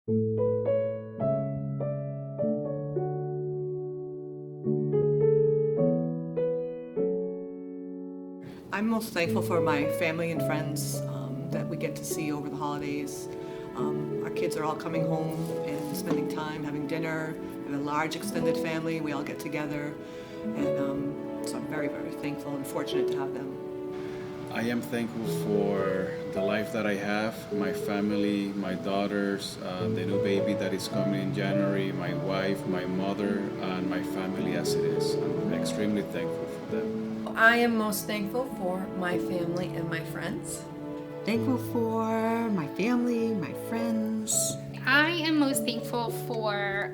I'm most thankful for my family and friends that we get to see over the holidays. Our kids are all coming home and spending time having dinner. We have a large extended family. We all get together. And so I'm very, very thankful and fortunate to have them. I am thankful for the life that I have, my family, my daughters, the new baby that is coming in January, my wife, my mother, and my family as it is. I'm extremely thankful for them. I am most thankful for my family and my friends. Thankful for my family, my friends. I am most thankful for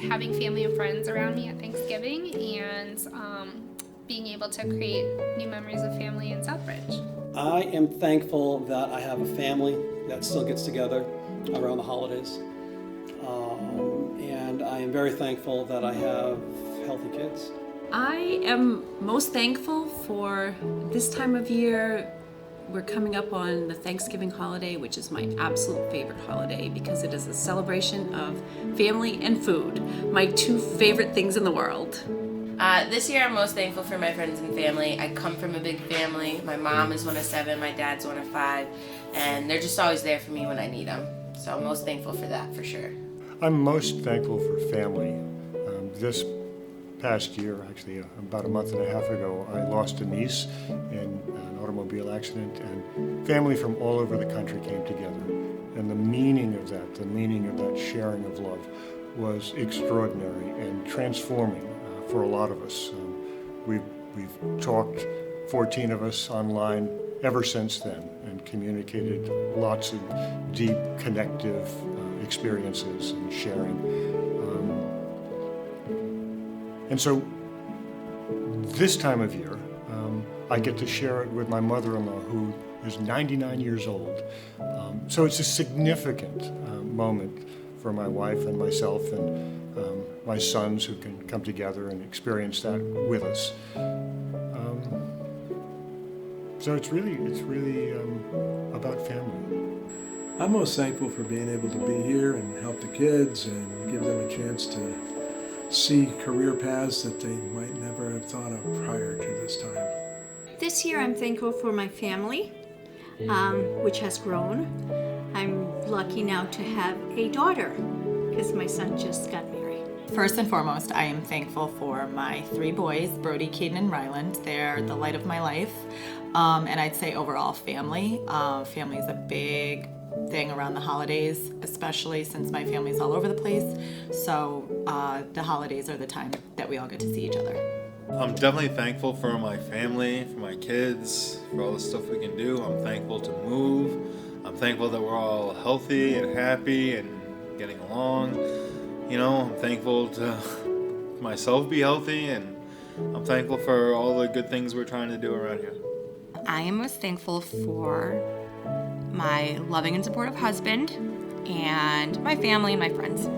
having family and friends around me at Thanksgiving and being able to create new memories of family in Southbridge. I am thankful that I have a family that still gets together around the holidays. And I am very thankful that I have healthy kids. I am most thankful for this time of year. We're coming up on the Thanksgiving holiday, which is my absolute favorite holiday because it is a celebration of family and food, my two favorite things in the world. This year I'm most thankful for my friends and family. I come from a big family. My mom is one of 7, my dad's one of 5, and they're just always there for me when I need them. So I'm most thankful for that, for sure. I'm most thankful for family. This past year, actually about a month and a half ago, I lost a niece in an automobile accident, and family from all over the country came together. And the meaning of that sharing of love was extraordinary and transforming for a lot of us. We've talked, 14 of us online, ever since then, and communicated lots of deep, connective experiences and sharing. And so this time of year, I get to share it with my mother-in-law, who is 99 years old. So it's a significant moment for my wife and myself and my sons, who can come together and experience that with us. So it's really about family. I'm most thankful for being able to be here and help the kids and give them a chance to see career paths that they might never have thought of prior to this time. This year I'm thankful for my family, which has grown. I'm lucky now to have a daughter because my son just got married. First and foremost, I am thankful for my 3 boys, Brody, Caden, and Ryland. They're the light of my life. And I'd say overall family. Family is a big thing around the holidays, especially since my family's all over the place. So the holidays are the time that we all get to see each other. I'm definitely thankful for my family, for my kids, for all the stuff we can do. I'm thankful to move. I'm thankful that we're all healthy and happy and getting along. You know, I'm thankful to myself be healthy, and I'm thankful for all the good things we're trying to do around here. I am most thankful for my loving and supportive husband and my family and my friends.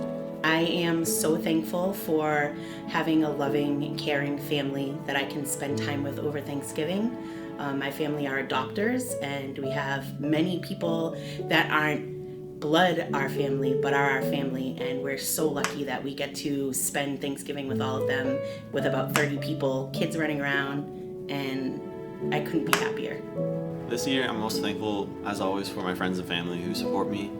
I am so thankful for having a loving and caring family that I can spend time with over Thanksgiving. My family are doctors, and we have many people that aren't blood our family, but are our family, and we're so lucky that we get to spend Thanksgiving with all of them, with about 30 people, kids running around, and I couldn't be happier. This year I'm most thankful, as always, for my friends and family who support me.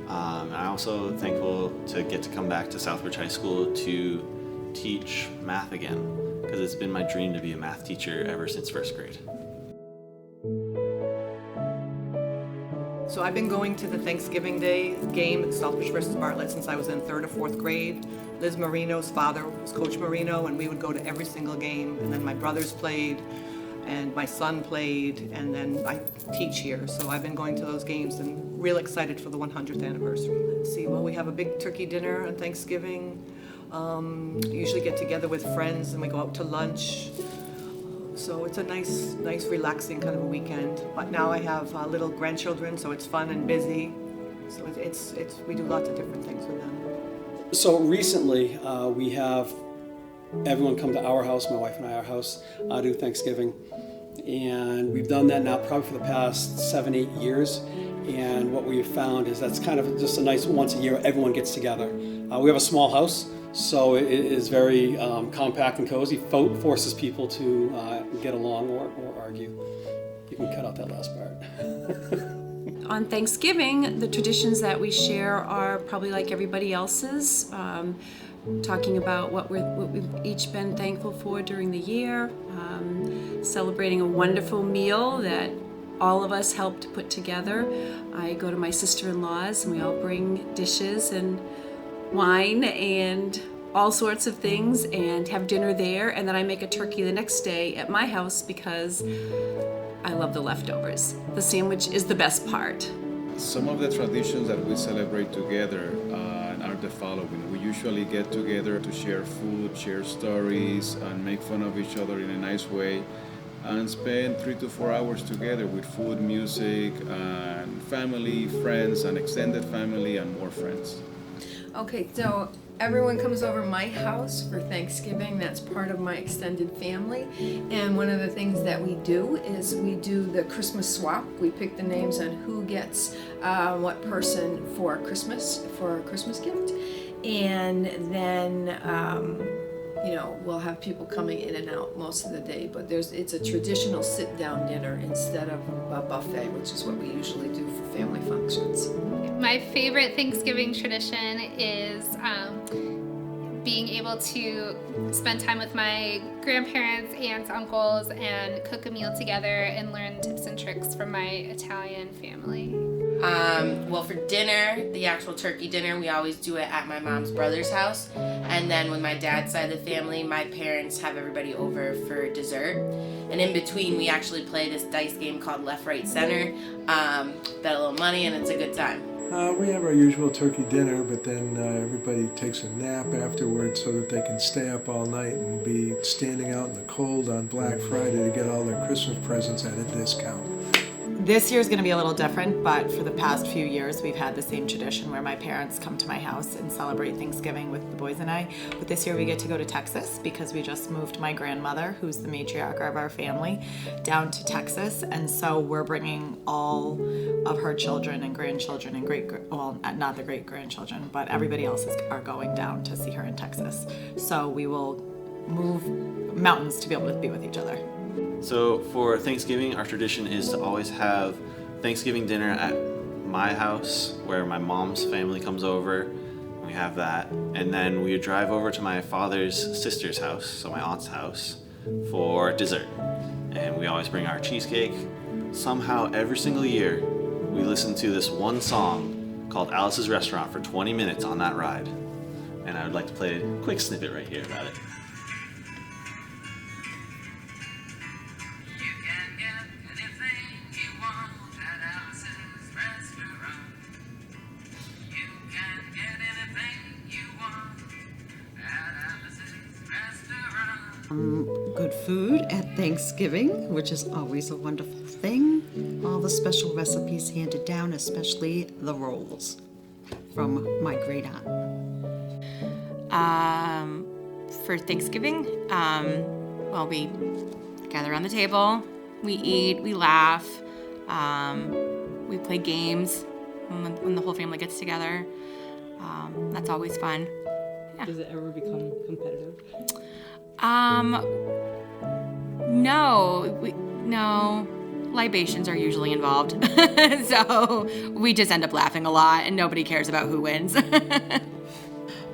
And I'm also thankful to get to come back to Southbridge High School to teach math again, because it's been my dream to be a math teacher ever since first grade. So I've been going to the Thanksgiving Day game at Southbridge versus Bartlett since I was in 3rd or 4th grade. Liz Marino's father was Coach Marino, and we would go to every single game. And then my brothers played, and my son played, and then I teach here. So I've been going to those games and real excited for the 100th anniversary. Let's see, well, we have a big turkey dinner on Thanksgiving. Usually get together with friends and we go out to lunch. So it's a nice, relaxing kind of a weekend. But now I have little grandchildren, so it's fun and busy. So we do lots of different things with them. So recently, we have everyone come to our house, my wife and I, our house, do Thanksgiving. And we've done that now probably for the past 7-8 years. And what we've found is that's kind of just a nice once a year, everyone gets together. We have a small house, so it is very compact and cozy, forces people to get along or argue. You can cut out that last part. On Thanksgiving, the traditions that we share are probably like everybody else's, talking about what we've each been thankful for during the year, celebrating a wonderful meal that all of us helped put together. I go to my sister-in-law's and we all bring dishes and wine and all sorts of things and have dinner there, and then I make a turkey the next day at my house because I love the leftovers. The sandwich is the best part. Some of the traditions that we celebrate together are the following. We usually get together to share food, share stories, and make fun of each other in a nice way, and spend 3 to 4 hours together with food, music, and family, friends, and extended family, and more friends. Okay, so everyone comes over my house for Thanksgiving. That's part of my extended family. And one of the things that we do is we do the Christmas swap. We pick the names on who gets what person for a Christmas gift. And then we'll have people coming in and out most of the day, but it's a traditional sit-down dinner instead of a buffet, which is what we usually do for family functions. My favorite Thanksgiving tradition is being able to spend time with my grandparents, aunts, uncles, and cook a meal together and learn tips and tricks from my Italian family. Well, for dinner, the actual turkey dinner, we always do it at my mom's brother's house. And then with my dad's side of the family, my parents have everybody over for dessert. And in between, we actually play this dice game called Left, Right, Center. Bet a little money, and it's a good time. We have our usual turkey dinner, but then everybody takes a nap afterwards so that they can stay up all night and be standing out in the cold on Black Friday to get all their Christmas presents at a discount. This year's going to be a little different, but for the past few years we've had the same tradition where my parents come to my house and celebrate Thanksgiving with the boys and I. But this year we get to go to Texas because we just moved my grandmother, who's the matriarch of our family, down to Texas. And so we're bringing all of her children and grandchildren and not the great-grandchildren, but everybody else are going down to see her in Texas. So we will move mountains to be able to be with each other. So for Thanksgiving, our tradition is to always have Thanksgiving dinner at my house, where my mom's family comes over. We have that. And then we drive over to my father's sister's house, so my aunt's house, for dessert. And we always bring our cheesecake. Somehow, every single year, we listen to this one song called Alice's Restaurant for 20 minutes on that ride. And I would like to play a quick snippet right here about it. Good food at Thanksgiving, which is always a wonderful thing. All the special recipes handed down, especially the rolls from my great aunt. For Thanksgiving, we gather around the table, we eat, we laugh, we play games when the whole family gets together. That's always fun. Yeah. Does it ever become competitive? No, libations are usually involved. So we just end up laughing a lot and nobody cares about who wins.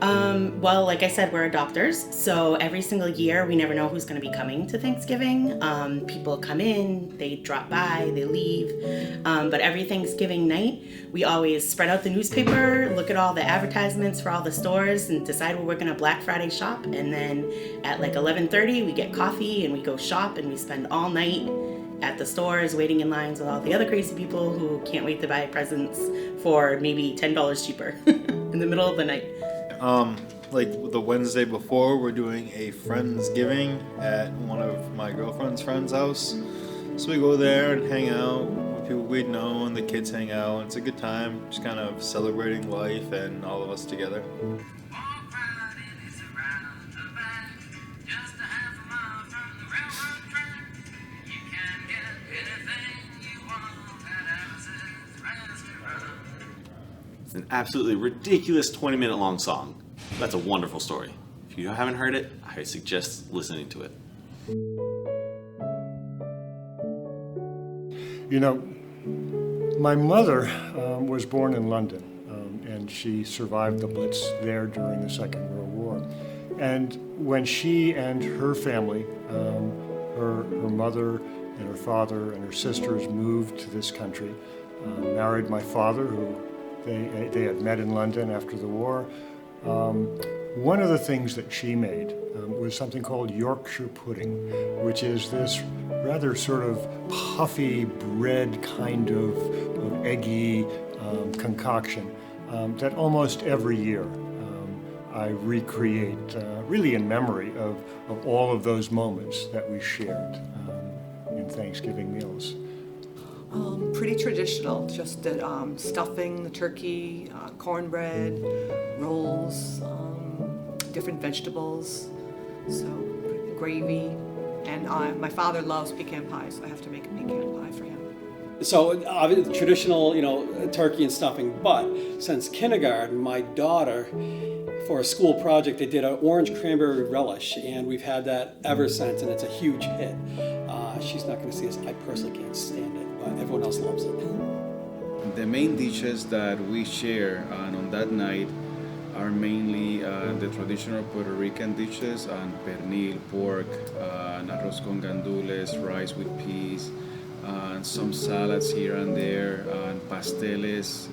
Well, like I said, we're adopters, so every single year we never know who's going to be coming to Thanksgiving. People come in, they drop by, they leave. But every Thanksgiving night, we always spread out the newspaper, look at all the advertisements for all the stores, and decide where we're going to Black Friday shop. And then at like 11:30, we get coffee and we go shop, and we spend all night at the stores waiting in lines with all the other crazy people who can't wait to buy presents for maybe $10 cheaper in the middle of the night. Like the Wednesday before, we're doing a Friendsgiving at one of my girlfriend's friend's house. So we go there and hang out with people we'd know, and the kids hang out. And it's a good time, just kind of celebrating life and all of us together. An absolutely ridiculous 20-minute long song. That's a wonderful story. If you haven't heard it, I suggest listening to it. You know, my mother was born in London, and she survived the Blitz there during the Second World War. And when she and her family, her mother and her father and her sisters moved to this country, married my father, who they had met in London after the war. One of the things that she made was something called Yorkshire pudding, which is this rather sort of puffy bread kind of eggy concoction that almost every year I recreate, really in memory of all of those moments that we shared in Thanksgiving meals. Pretty traditional, just the stuffing, the turkey, cornbread, rolls, different vegetables, so gravy. And my father loves pecan pie, so I have to make a pecan pie for him. So obviously, traditional, turkey and stuffing, but since kindergarten, my daughter, for a school project, they did an orange cranberry relish, and we've had that ever since, and it's a huge hit. She's not going to see us. I personally can't stand it, but everyone else loves it. The main dishes that we share on that night are mainly the traditional Puerto Rican dishes, pernil, pork, arroz con gandules, rice with peas, and some salads here and there, and pasteles,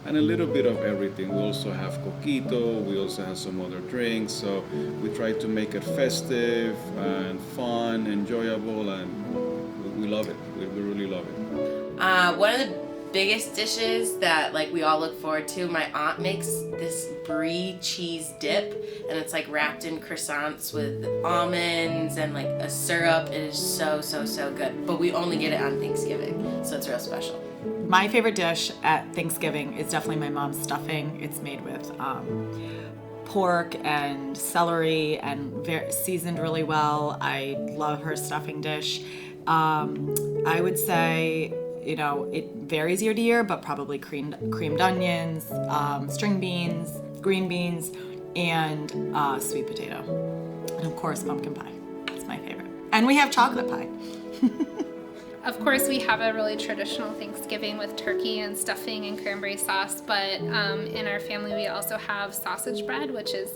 and a little bit of everything. We also have coquito, we also have some other drinks, so we try to make it festive and fun, enjoyable, and we love it. We really love it. One of the biggest dishes that we all look forward to, my aunt makes this brie cheese dip, and it's wrapped in croissants with almonds and a syrup. It is so good, but we only get it on Thanksgiving, so it's real special. My favorite dish at Thanksgiving is definitely my mom's stuffing. It's made with pork and celery and seasoned really well. I love her stuffing dish. I would say, it varies year to year, but probably creamed onions, string beans, green beans, and sweet potato. And of course, pumpkin pie. It's my favorite. And we have chocolate pie. Of course, we have a really traditional Thanksgiving with turkey and stuffing and cranberry sauce, but in our family we also have sausage bread, which is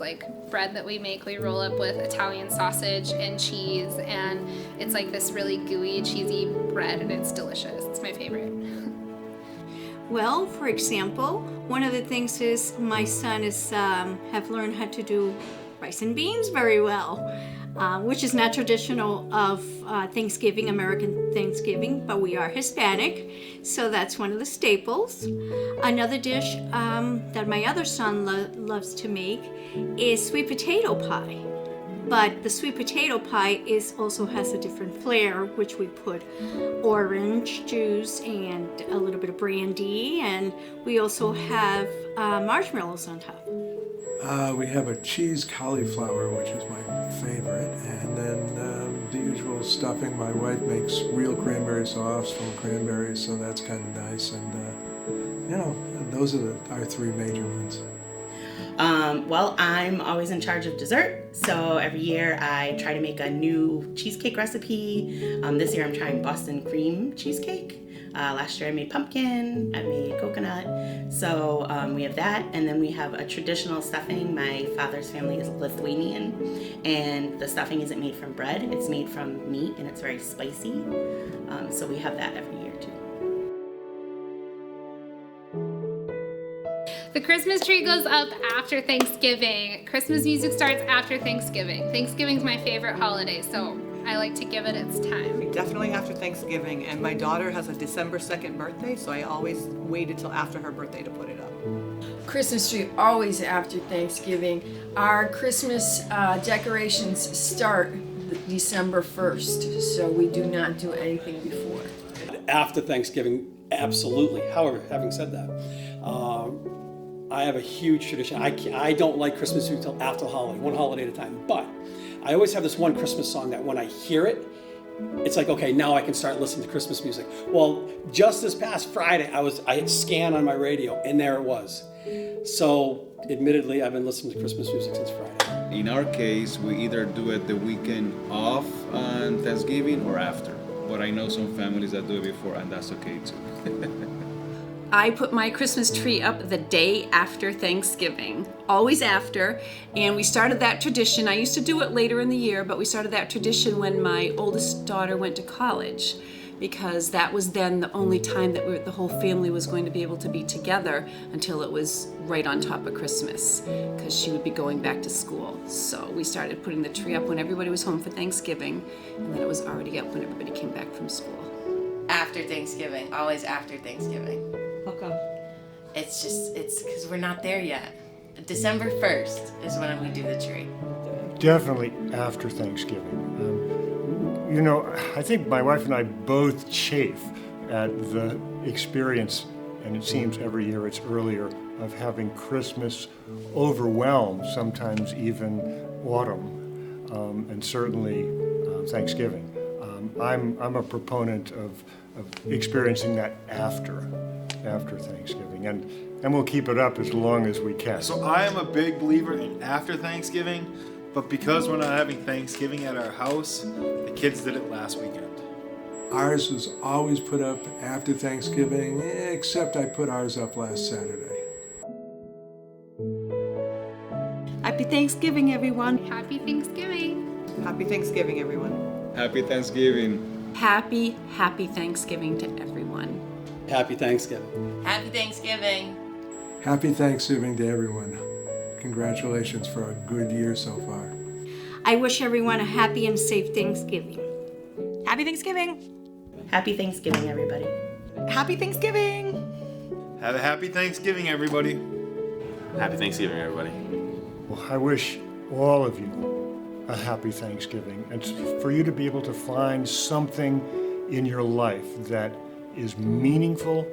bread that we make. We roll up with Italian sausage and cheese, and it's this really gooey, cheesy bread, and it's delicious. It's my favorite. Well, for example, one of the things is my son have learned how to do rice and beans very well. Which is not traditional of Thanksgiving, American Thanksgiving, but we are Hispanic, so that's one of the staples. Another dish that my other son loves to make is sweet potato pie. But the sweet potato pie also has a different flair, which we put orange juice and a little bit of brandy, and we also have marshmallows on top. We have a cheese cauliflower, which is my favorite, and then the usual stuffing. My wife makes real cranberry sauce from cranberries, so that's kind of nice. And those are our three major ones. Well, I'm always in charge of dessert, so every year I try to make a new cheesecake recipe. This year I'm trying Boston cream cheesecake. Last year I made pumpkin, I made coconut, so we have that, and then we have a traditional stuffing. My father's family is Lithuanian, and the stuffing isn't made from bread, it's made from meat, and it's very spicy, so we have that every year too. The Christmas tree goes up after Thanksgiving. Christmas music starts after Thanksgiving. Thanksgiving's my favorite holiday, so I like to give it its time. Definitely after Thanksgiving, and my daughter has a December 2nd birthday, so I always waited till after her birthday to put it up. Christmas tree always after Thanksgiving. Our Christmas decorations start December 1st, so we do not do anything before. After Thanksgiving, absolutely. However, having said that, I have a huge tradition. I don't like Christmas until after the holiday, one holiday at a time. But I always have this one Christmas song that when I hear it, it's like, okay, now I can start listening to Christmas music. Well, just this past Friday, I hit scan on my radio, and there it was. So, admittedly, I've been listening to Christmas music since Friday. In our case, we either do it the weekend off on Thanksgiving or after. But I know some families that do it before, and that's okay too. I put my Christmas tree up the day after Thanksgiving, always after, and we started that tradition. I used to do it later in the year, but we started that tradition when my oldest daughter went to college, because that was then the only time that the whole family was going to be able to be together until it was right on top of Christmas, because she would be going back to school. So we started putting the tree up when everybody was home for Thanksgiving, and then it was already up when everybody came back from school. After Thanksgiving, always after Thanksgiving. How come? It's because we're not there yet. December 1st is when we do the tree. Definitely after Thanksgiving. You know, I think my wife and I both chafe at the experience, and it seems every year it's earlier, of having Christmas overwhelm, sometimes even autumn, and certainly Thanksgiving. I'm a proponent of experiencing that after Thanksgiving, and we'll keep it up as long as we can. So I am a big believer in after Thanksgiving, but because we're not having Thanksgiving at our house, the kids did it last weekend. Ours was always put up after Thanksgiving, except I put ours up last Saturday. Happy Thanksgiving, everyone. Happy Thanksgiving. Happy Thanksgiving, everyone. Happy Thanksgiving. Happy Thanksgiving to everyone. Happy Thanksgiving. Happy Thanksgiving. Happy Thanksgiving to everyone. Congratulations for a good year so far. I wish everyone a happy and safe Thanksgiving. Happy Thanksgiving. Happy Thanksgiving, everybody. Happy Thanksgiving. Have a happy Thanksgiving, everybody. Happy Thanksgiving, everybody. Well, I wish all of you a happy Thanksgiving, and for you to be able to find something in your life that is meaningful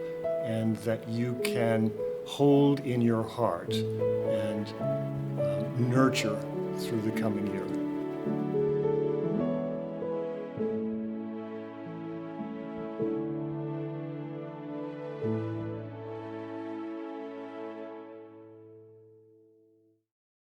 and that you can hold in your heart and nurture through the coming year.